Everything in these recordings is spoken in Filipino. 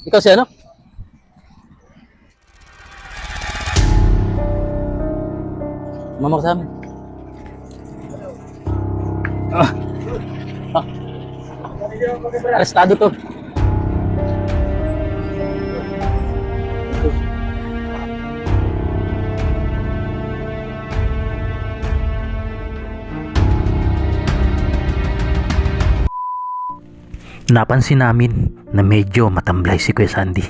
Ikaw si ano? Mama ko sa amin. Ah. Arestado to. Napansin namin na medyo matamblay si Kuya Sandy.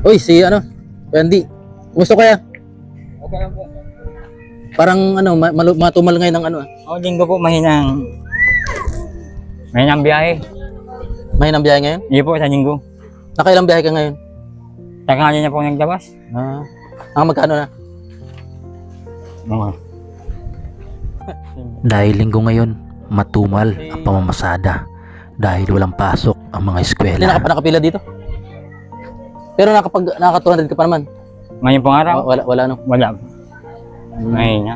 Uy, si ano? Wendy. Gusto kaya? Okay lang po. Parang ano, matumal ngayon ng ano ah. Linggo po, mahinang biyahe. May nang biyahe ngayon? Hindi po, sa linggo. Nakailang biyahe ka ngayon? Tanghali na po naglabas. Magkano na? Oo. Dahil linggo ngayon, matumal ang pamamasada dahil walang pasok ang mga Hindi eskwela. ka pa nakapila dito? Pero naka 200 ka pa naman? Ngayon pong araw, Wala no? wala. Mahina.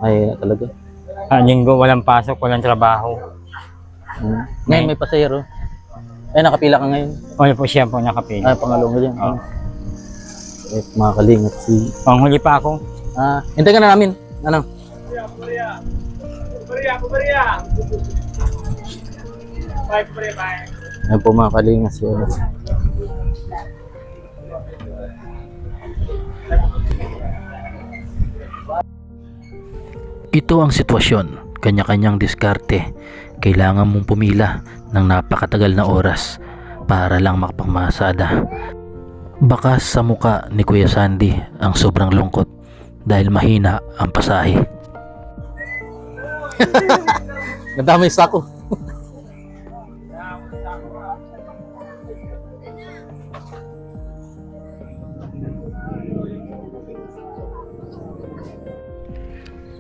Ay, talaga. Sa linggo, walang pasok, walang trabaho. Ngayon may pasahero. Ay, nakapila ka ngayon. Wala po siya po nakapili. Ay, pangalong ka dyan. Oo. Eh, mga kalingat si... Panghuli pa ako. Hintayin ka na namin. Ano? Ayan po mga kalingat si ano. Ito ang sitwasyon, kanya-kanyang diskarte. Kailangan mong pumila ng napakatagal na oras para lang makapagmasada. Baka sa muka ni Kuya Sandy ang sobrang lungkot dahil mahina ang pasahe. Nadamay sa ako.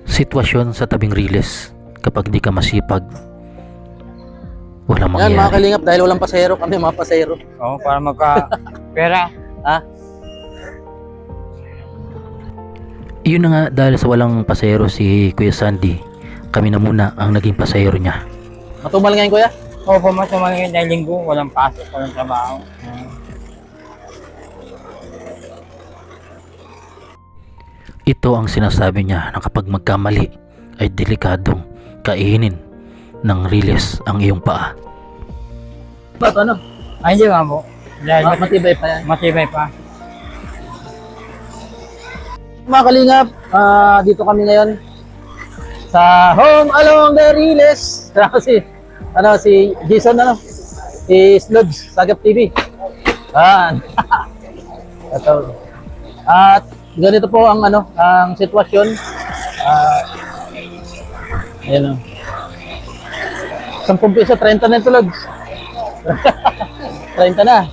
Sitwasyon sa tabing riles, kapag di ka masipag, walang Yan mga mangyayari. kalingap dahil walang pasahero kami mga pasahero. Oo, para magka pera. Yun na nga, dahil sa walang pasahero si Kuya Sandy, kami na muna ang naging pasahero niya. Matumal ngayon kuya? Oo po, mas tumalagay dahil linggo, walang pasok, walang trabaho. Ito ang sinasabi niya na kapag magkamali ay delikadong kainin ng riles ang iyong paa. Ba't ano? Ay, hindi ba po? Dahil Matibay pa yan. matibay pa. Mga kalingap, dito kami ngayon sa Home Along the Riles. Si Jason si Slugs, Sagap TV. Ito. At ganito po ang ang sitwasyon. Ayan o. 10 piso, 30 na ito, Lugs. 30 na.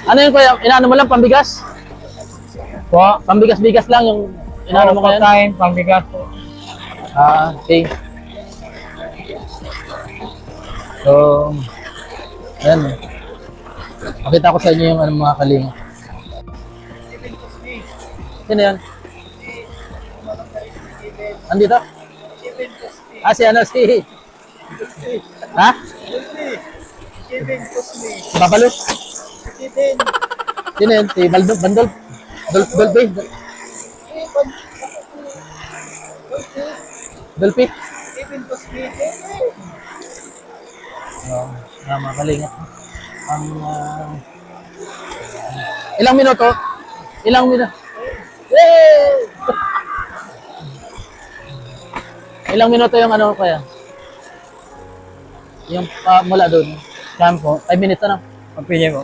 Ano yun kuya? Inaano mo lang, pambigas? Po, pambigas-bigas lang yung inaano mo ngayon? Pagkain, pangbigas po. Okay. So, ayan. Pakita ko sa inyo yung mga kalinga. Sino yan? Andito? Si Ha? Babalo? Sino yan? Si Bandol? Dolphy? Dolphy? Mga kalinga. Ilang minuto? Ilang minuto yung kaya? Yung mula doon. Saan po? 5 minutes na. Pagpili po.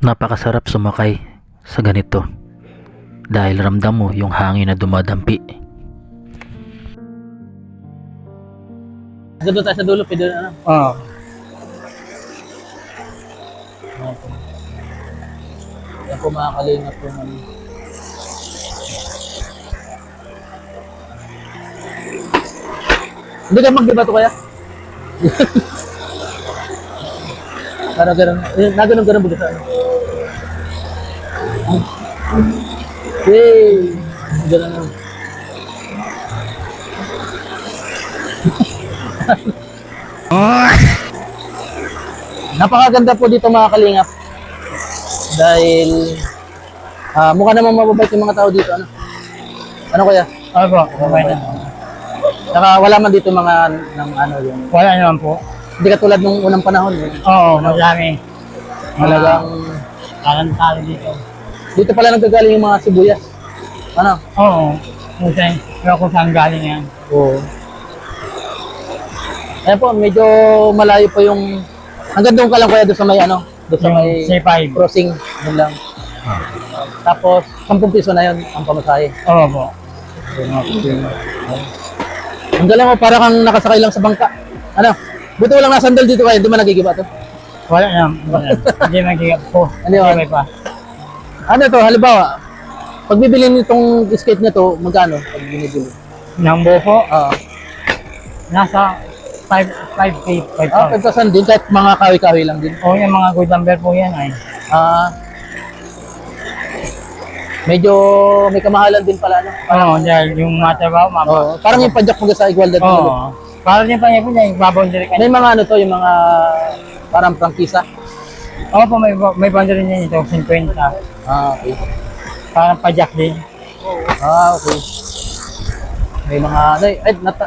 Napakasarap sumakay sa ganito dahil ramdam mo yung hangin na dumadampi. Doon tayo sa dulo, pwede na. Oo. Yan po mga kalingap po. Hindi ka magdebato kaya? Parang ganun. Naganon-ganon ba sa ano? Hey! Ganun. Napakaganda po dito mga kalingap. Dahil mukha namang mababait yung mga tao dito. Ano kaya? Opo, okay na. Saka wala man dito mga ng ano yung Wala naman po. hindi katulad nung unang panahon. Oo, marami. Talagang Tarantado dito. dito pala nagkagaling yung mga sibuyas. Ano? Oo. Pero kung saan galing yan. Oo. Ayan po, medyo malayo po yung hanggang doon ka lang kuya doon sa may ano, doon sa Yung may C5. crossing, doon lang. Tapos 10 piso na 'yon ang pamasahe. Oo po. Ang galing mo, para kang nakasakay lang sa bangka. Ano? Buti walang nasandal dito kayo, hindi man nagigiba to. Wala naman. Hindi magigap po. Ano yun? Hindi may pa. Ano to, halimbawa, pag bibili nitong skate na to, magkano pag binibili? Nang buo po, Ah, nasa 5K, 5,000. 5,000 din, kahit mga kawi-kawi lang din. Oo, yung mga good number po yan ay. Ah, medyo may kamahalan din pala, ano? Oo, dahil yung mga trabaho, Oo, parang yung padyak mo sa Igualdad. Oo. Para din pa niya po niya, yung baboundary ka. May mga ano to, yung mga parang prangkisa. Oo po, may boundary niya ito, 50. Ah, okay. Parang pajak din. Ah, okay. May mga,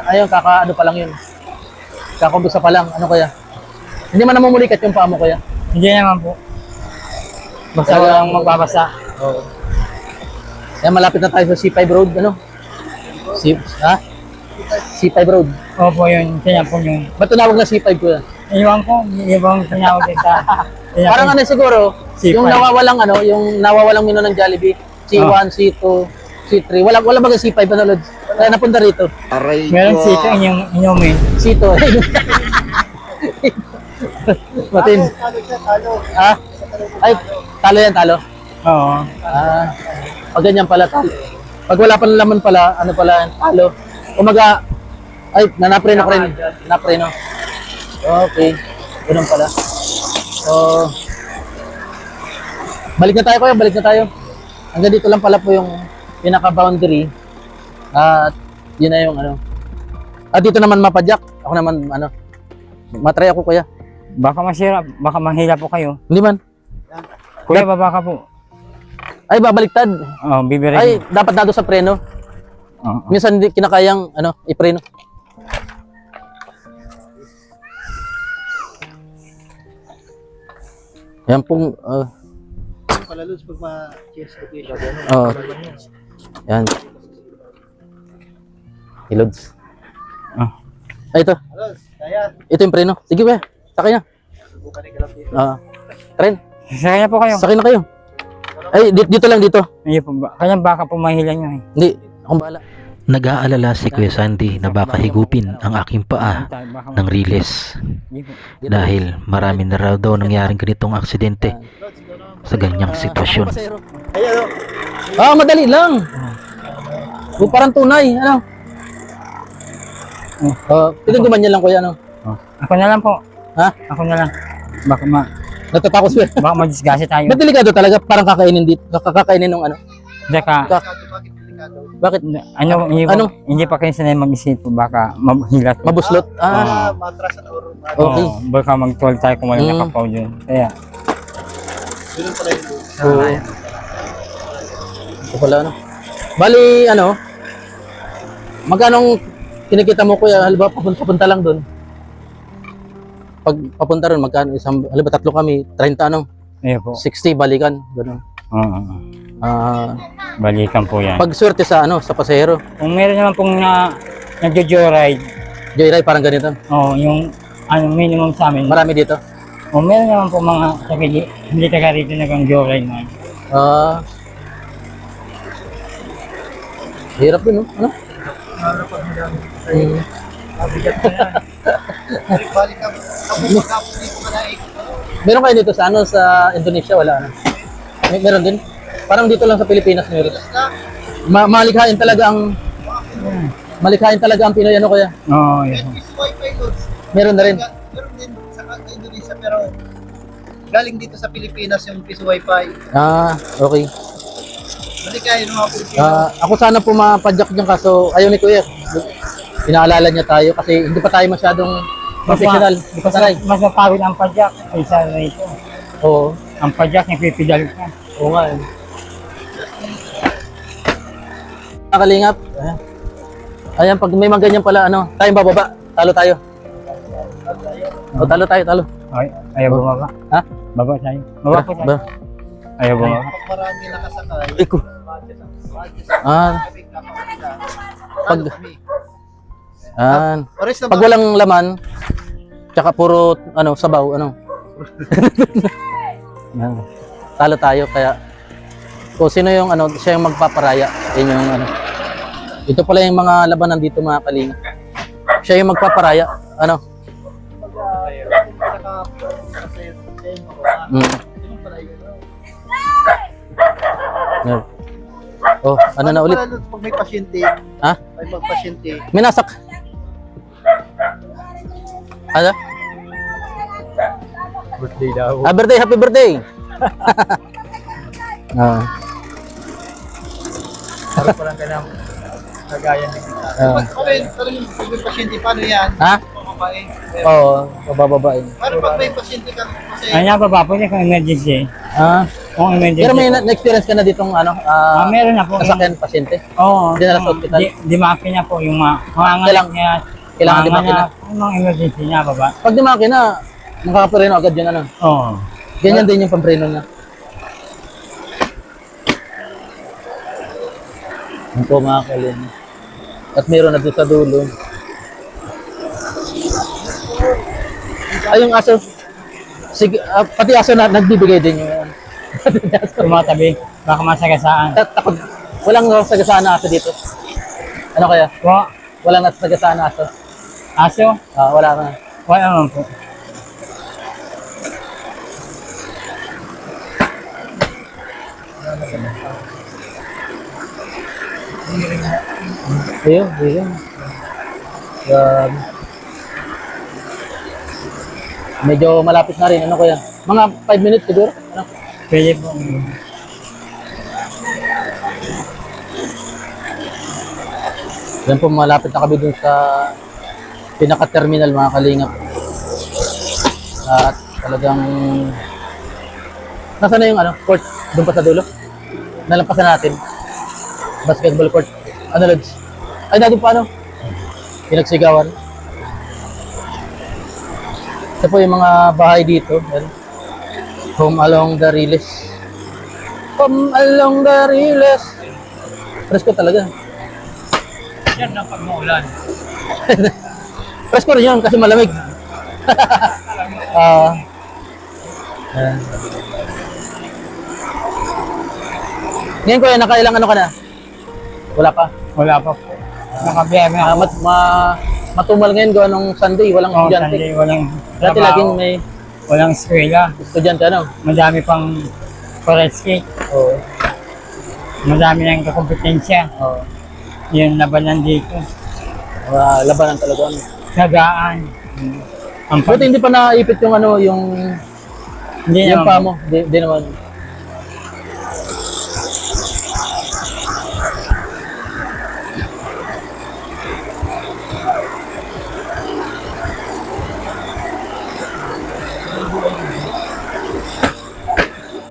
ayun, kaka-ano pa lang yun. Kakumbusa pa lang, ano kaya? Hindi man namumulikat yung paa mo kaya? Hindi naman po. Basta Pero- lang magbabasa. Oo. Kaya malapit na tayo sa C5 Road, ano? C5 Road. Opo, yun, kanya po yung, Ba't tinawag na C5 ko yan? iwan ko, ibang tinawag kita. Parang ano siguro, C5. yung nawawalang mino ng Jollibee, C1, C2, C3. Wala ba ng C5 ano, Lods? Kaya napunta rito. Meron sito inyumin. C2. Matin. Ah? Ay, talo yan, talo. Oo. Pag ganyan pala, talo. Pag wala pa ng laman pala, ano pala, talo. Umaga, ay, napreno ko rin. Napreno. Okay. Ganun pala. So, balik na tayo kuya, balik na tayo. Hanggang dito lang pala po yung pinaka-boundary. At yun na yung ano. At dito naman mapadyak. Ako naman, ano, matry ako kuya. Baka masira, baka mahila po kayo. Hindi man. Kuya, baka po. Ay, babaliktad. Oh, bibirin. Ay, dapat na doon sa preno. Oo. Minsan hindi kinakayang, ano, ipreno. Yan pong, Palalos pag ma-chest ko siya. oh, yan. Ilods. Ah. Ay, ito. Alos, kaya. Ito yung preno. Sige, kuya. Sakay na. Subukan ni Kalap dito. Tren. Sakay na po kayo. Sakay na kayo. Ay, dito lang dito. Hindi po ba? Kanya baka po mahila nyo eh. Hindi, akong bahala. Nag-aalala si Kuya Sandy na baka higupin ang aking paa Baka ng riles Hindi po. dahil marami na raw daw nangyaring ganitong aksidente sa ganyang sitwasyon. Ayan o. Madali lang. Parang tunay, ano? Pinagduman niya lang kuya, ano? Oh. Ako na lang po. Ha? Ako na lang. Baka Natatakot siya. baka madisgase tayo. Ba't delikado talaga? Parang kakainin dito. Kakainin ng ano? Saka, Bakit delikado? Bakit? ano? Hindi pa kayo sanay mag-isip po. Baka mahila. Mabuslot? Matras at oro. Okay. Oo, baka mag-12 tayo kung wala Mm. nakapaw dyan. Kaya, Yun pala yun. Oo. Ito pala, ano? Bali, ano? Magkanong kinikita mo kuya? Halimbawa, papunta lang doon. Pag papunta ron, magkano? Halimbawa, tatlo kami, 30 ano? ayun po. 60, balikan. Ganun. Oo. Balikan po yan. Pag swerte sa ano, sa pasahero. Kung meron naman pong nagjo-joyride, Joyride, parang ganito. yung minimum sa amin. Marami dito. Meron naman po mga hindi taga rito nag-joyride na. Hirap din, no? Ano? Balik ka. Tapos pagkapos dito ka naik. Meron kayo dito sa ano, sa Indonesia, wala ano? Meron din? Parang dito lang sa Pilipinas meron. Malikhain talaga ang Pinoy, ano kaya? Oo, yun. Fish wifi loads. Meron na rin. Meron din sa Indonesia pero galing dito sa Pilipinas yung fish wifi. Okay. Balik kayo ng mga Pilipino. Ako sana po mapadyak dyan kaso ayaw ni Kuya. pinaalala niya tayo kasi hindi pa tayo masyadong professional. Hindi pa sanay. Mas mapagod ang padyak kaysa rito. Oo. Ang padyak, nagpipidal ka. Oo nga. Nakalingap. Ayan, pag may mga ganyan pala, ano, tayong bababa. Talo tayo. O, talo tayo, talo. Okay, ayaw bumaba. Ha? Baba tayo. Baba po tayo. Ayaw bumaba. Pag marami nakasakay, Iko. Ah, pag, Oris na pag walang laman, tsaka puro, ano, sabaw, ano. Yan. Talo tayo, kaya, kung sino yung, ano, siya yung magpaparaya. Yun yung, ano. Ito pala yung mga labanan dito, mga kalinga. Siya yung magpaparaya, ano. Mm. Yan. Oh, ano na ulit? Pag may pasyente, Ha? may magpasyente, May nasak. Ano? Birthday daw. Ah, birthday, happy birthday. Ah. Parang parang ka na kagaya ng kita. Ah. pag may pasyente, paano yan? Ha? Pamabae. Oo, bababain. Paano pag may pasyente ka kasi Ay, baba po niya kung emergency. Ah. Kung emergency. Pero may na-experience ka na ditong ano, Meron na po. sasakyan pasyente. Oo. Dinala sa ospital? Dimaki niya po yung mga Kailang- niya. kailangan dimaki na? Yung mga emergency niya, baba. Pag dimaki na, makakapreno agad yun ano. Oo. Ganyan din yung pampreno niya. Yan po mga kalin. At meron na doon sa dulo. Ay, yung aso. Sige, pati aso na nagbibigay din yung Tumatabi. Baka masagasaan. takot. Walang sagasaan na aso dito. Ano kaya? Po, Walang sagasaan na aso. aso? Wala na. Wala naman po. Ayun, ayun. Medyo malapit na rin. Ano kaya? Mga 5 minutes siguro. Ano? Pwede po. Yan po, malapit na kami dun sa pinaka-terminal mga kalingap. At talagang nasaan na yung ano, court? Doon pa sa dulo? Nalampasan natin. Basketball court. Ano, Lods? Ay, dati pa ano? Pinagsigawan. Ito po yung mga bahay dito. Yan. Home along the Riles. Home along the Riles. Presko talaga. Yan ang pag-muulan. Presko rin yun kasi malamig. Ayan. Ngayon ko nakailang ano ka na? Wala pa. Wala pa po. Nakabiyeme ako. Matumal ngayon gawa nung Sunday, walang Oo, estudyante. Sunday, walang Dati trabaho. laging may Walang eskwela. estudyante ano. Madami pang forensic. Oo. Madami ng kakompetensya. Oo. Yung labanan dito. Labanan talaga ano. Sagaan. Ang Buti hindi pa naipit yung ano, yung Hindi yung naman. pa mo. Di naman.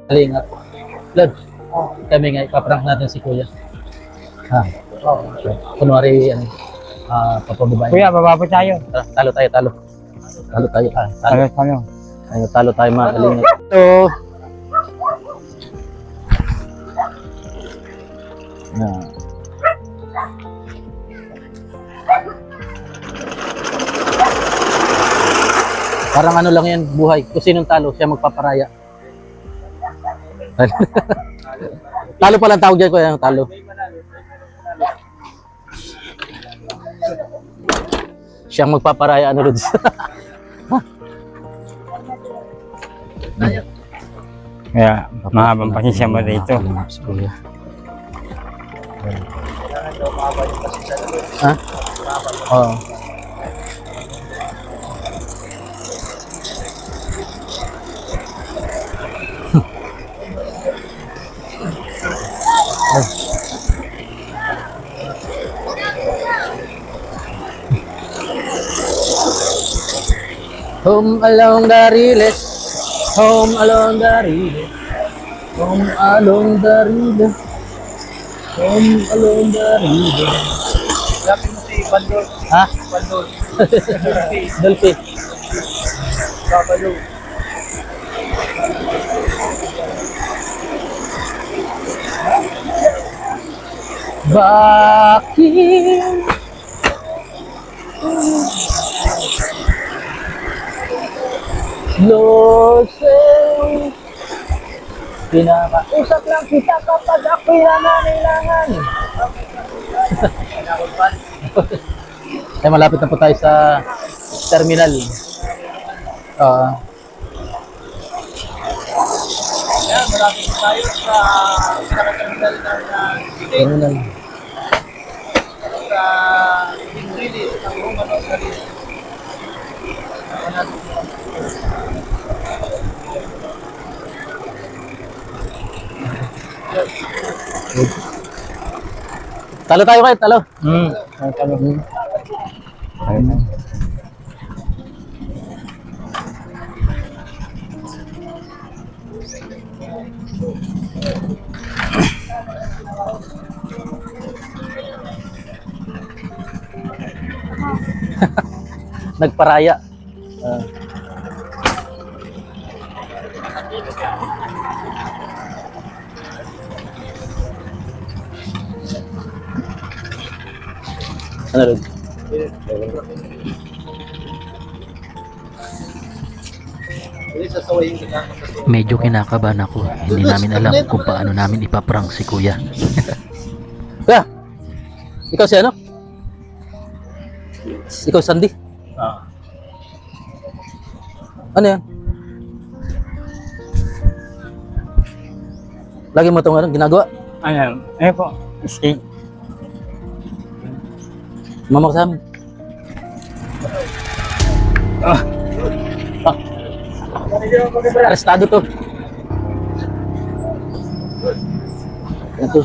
Kalingap. Lod, kami nga ipaprank natin si Kuya. Ha? Kunwari, ano, papababae. Kuya, baba po tayo. Talo tayo, talo. Talo tayo, talo. Ano? Ayun, talo tayo mga kalingap. So, parang ano lang yan, buhay. Kung sinong talo, siya magpaparaya. Talo palang tawag dyan ko yan, talo. Siyang magpaparaya, ano Lods? Kaya, mahabang pasensya mo rito. Ha? Oo. Home along the riles. Home along the riles. Home along the riles. Home along the riles. Lapin mo si Bandol. Ha? Bandol. Dolphy. Babalo. Bakit? Lord, say, pinakausap lang kita kapag ako'y nangangailangan. Ay, malapit na po tayo sa terminal. Yan, malapit tayo sa pinaka-terminal ng Terminal. sa release ng Romanov release. Talo tayo kayo, talo. Nagparaya. Ano rin? Hindi, sasawayin kita. Medyo kinakabahan ako. Hindi namin alam kung paano namin ipaprank si kuya. Kuya, ikaw si ano? Ikaw Sandy? Ano yan? Lagi mo itong ano, ginagawa? Ano? Ayun po. Skate. Mama ko sa amin. Arestado to. Ito.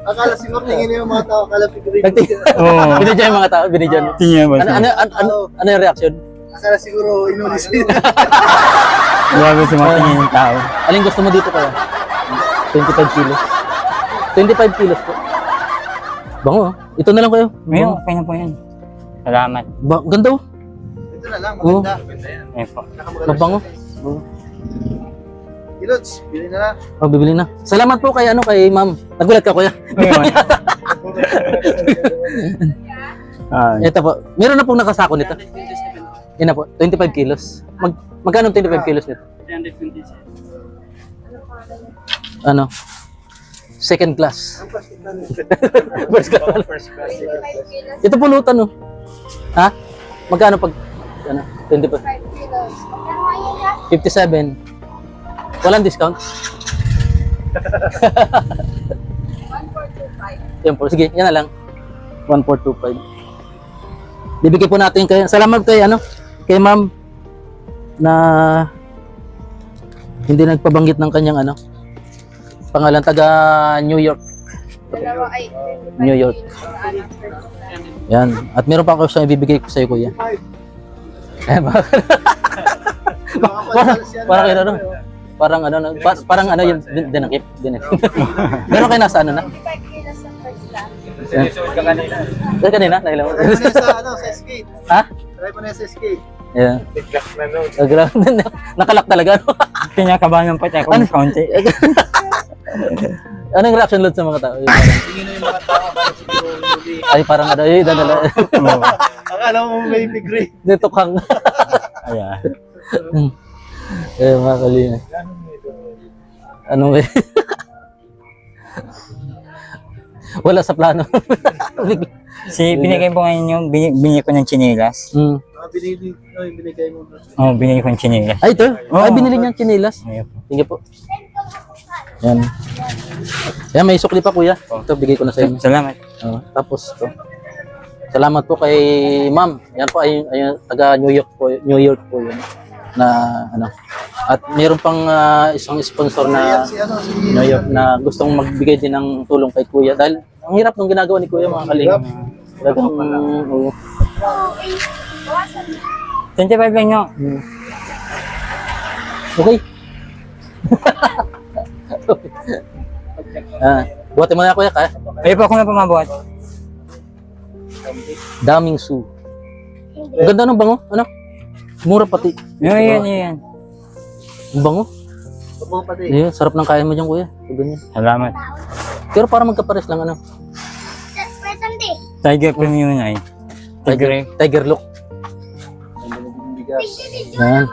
Akala siguro tingin yung mga tao, akala figurine. Oo. Binidyan yung mga tao, binidyan. Tingnan mo. Ano yung reaction? Akala siguro inulis nila. Grabe sa mga tingin ng tao. Alin gusto mo dito kaya? 25 kilos. 25 kilos po. Bango ah. Ito na lang kayo. Ngayon, okay na po yan. Salamat. Ganda oh. Ito na lang, maganda. Ayun po. Mabango. Ilods, bili na lang. Oh, bibili na. Salamat po kay ano kay ma'am. Nagulat ka kuya. Ito po. Meron na pong nakasako nito. Yan na po. 25 kilos. Magkano 25 kilos nito? 327. Ano? Second class. First class. Ito pulutan oh. Ha? Magkano pag ano? 25. 57. Walang discount? 1425. Yan po. Sige, yan na lang. 1425. Bibigay po natin kay salamat kay ano, kay ma'am na hindi nagpabanggit ng kanyang ano, pangalan taga New York. New York. Yan. At meron pa ako siyang ibibigay ko sa iyo, kuya. Parang kayo ano? Parang ano, parang ano yung dinakip. Meron kayo nasa ano na? 25 kilos sa first class. Dahil kanina, nahilang mo. Try mo na sa, ano, sa skate. Ha? Try mo na sa skate. Yeah. Nakalak talaga. Pinakabahan ng pati ako ng kaunti. Anong reaction load sa mga tao? Tingin na yung mga tao, akala siguro huli. Ay, parang ano, ay, dadala. Akala mo may figurine. Dito kang. Ayan. Mga kalina. Ano ba? Wala sa plano. Binigay po ngayon yung binigay ko ng chinelas. Binigay mo. Oo, binigay ko ng chinelas. Ay, ito. Oo. Ay, binili niyang chinelas. Ayun po. Sige po. Yan. Yan, may sukli pa kuya. Ito, bigay ko na sa inyo. Salamat. Tapos ito. Salamat po kay Ma'am. Yan po ay taga New York po yun. Na ano. At mayroon pang isang sponsor na Si ano, si New York na gustong magbigay din ng tulong kay Kuya dahil ang hirap ng ginagawa ni Kuya mga kalingap. Talagang oo. 25 lang nyo. Okay. Buhatin mo na Kuya ka. Ayun po ako na pumabuhat. Daming su. Ang ganda ng bango. Ano? Mura pati. Yun. Ang bango. Tubo pa din. Yun, sarap ng kaya mo dyan Kuya. So, ganyan. Salamat. Pero para magkapares lang ano. Tiger Premium na eh. Tiger. Tiger look. Bigas. Yan.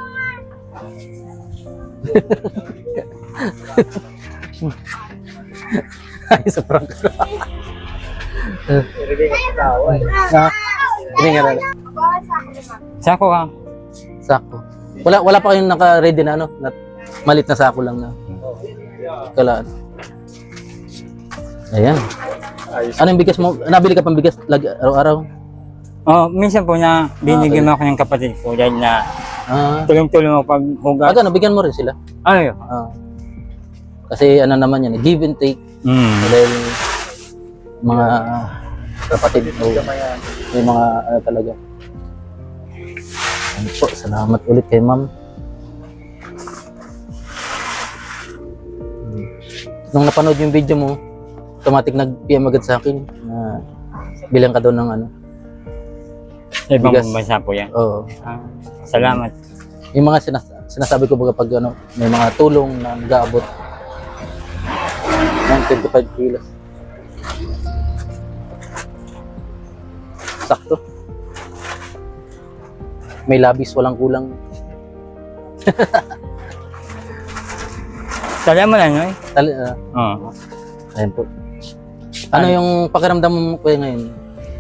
Ay, sa prank. Hindi nga rin. Sako ka. Sako. Wala pa kayong naka-ready na ano? Na, malit na sako lang na. Kalaan. Ayan. Ano yung bigas mo? Nabili ka pang bigas araw-araw? Oh, minsan po na binigyan mo ako ng kapatid ko dahil na tulong-tulong ako pag hugas. Ano, bigyan mo rin sila. Ano yun? Kasi ano naman yan, give and take. Dahil mga kapatid mo, may mga ano talaga. Ano po, salamat ulit kay Ma'am. Nung napanood yung video mo, automatic nag-PM agad sa akin na bilang ka daw ng ano. Sa ibang bigas. bansa po yan. Oo. Salamat. Yung mga sinasabi ko baga pag ano, may mga tulong na nag-aabot ng 25 kilos. Sakto. May labis, walang kulang. Salamat na, no? Oo. Ayun po. Ano yung pakiramdam mo kuya ngayon?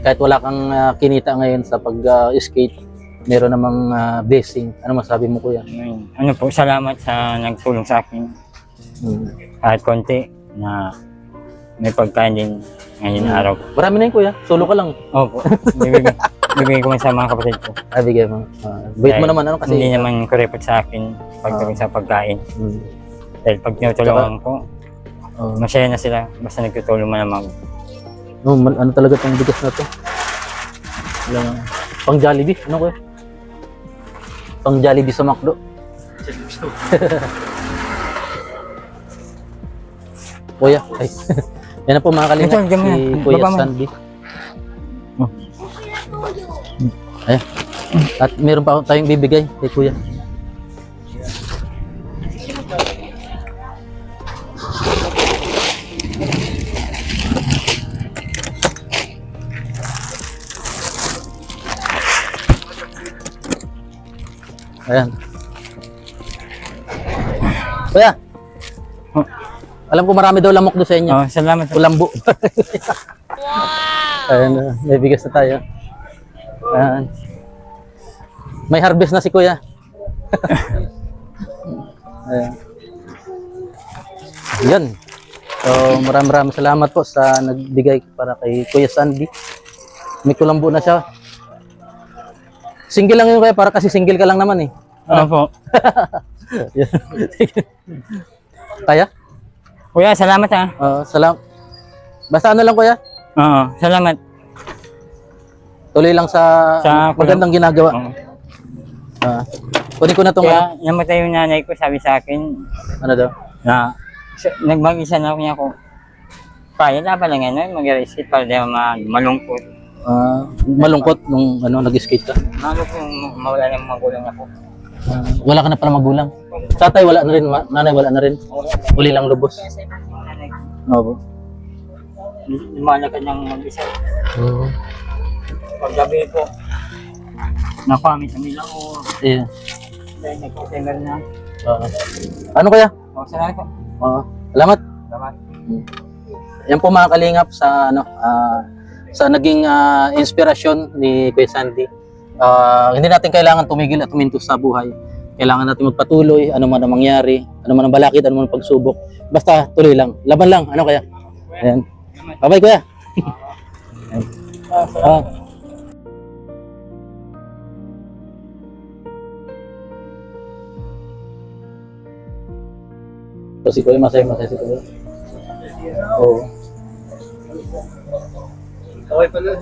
Kahit wala kang kinita ngayon sa pag-skate, meron namang blessing. Ano masabi mo kuya? Ano po, salamat sa nagtulong sa akin. Kahit konti na may pagkain din ngayon araw. Marami na yun kuya, solo ka lang. Opo. Bibigay ko man sa mga kapatid ko. Bigay mo. Wait mo naman ano kasi. Hindi naman kurepot sa akin pagdating sa pagkain. Dahil pag tinutulungan ko, masaya na sila. Basta nagtutulong man naman. Ano talaga itong bigas na to? Pang Jollibee, ano kuya? Pang Jollibee sa McDo. Kuya, ay. Yan na po mga kalingap, Ito, si Kuya baba mo. Sandy. Ayan. At meron pa tayong bibigay kay Kuya. Ayan. Kuya. Alam ko marami daw lamok doon sa inyo. Salamat. Kulambo. Ayan, may bigas na tayo. Ayan. May harvest na si Kuya. Ayan. Yan. So, maraming salamat po sa nagbigay para kay Kuya Sandy. May kulambo na siya. Single lang yun Kuya, para kasi single ka lang naman eh. Opo. Kaya? Kuya, salamat ha. Basta ano lang Kuya? Oo, salamat. Tuloy lang sa magandang ginagawa. Kunin ko na itong Kaya namatay yung nanay ko, sabi sa akin, ano daw? na nagmag-isa na ako. Kaya laban lang yan, mag-resist para di malungkot. Malungkot nung nag-skate ka? Malungkot mawala ng magulang ako. Wala ka na pala magulang? Tatay wala na rin, nanay wala na rin? Uli lang lubos? Oo. Lumalakad ng mag-isa. Paggabi po, nakuha kami sa Milao. Yeah. Dahil nagko-timer na. Ano kaya? Salamat po. Salamat. Salamat. Yan po mga kalingap sa sa naging inspirasyon ni Kuya Sandy. Hindi natin kailangan tumigil at tuminto sa buhay. Kailangan natin magpatuloy, ano man ang mangyari, ano man ang balakid, ano man ang pagsubok. Basta tuloy lang. Laban lang. Ano kaya? Ayan. Bye-bye Kuya. Ito si Kuya, masaya si Kuya. Oo. Okay pala.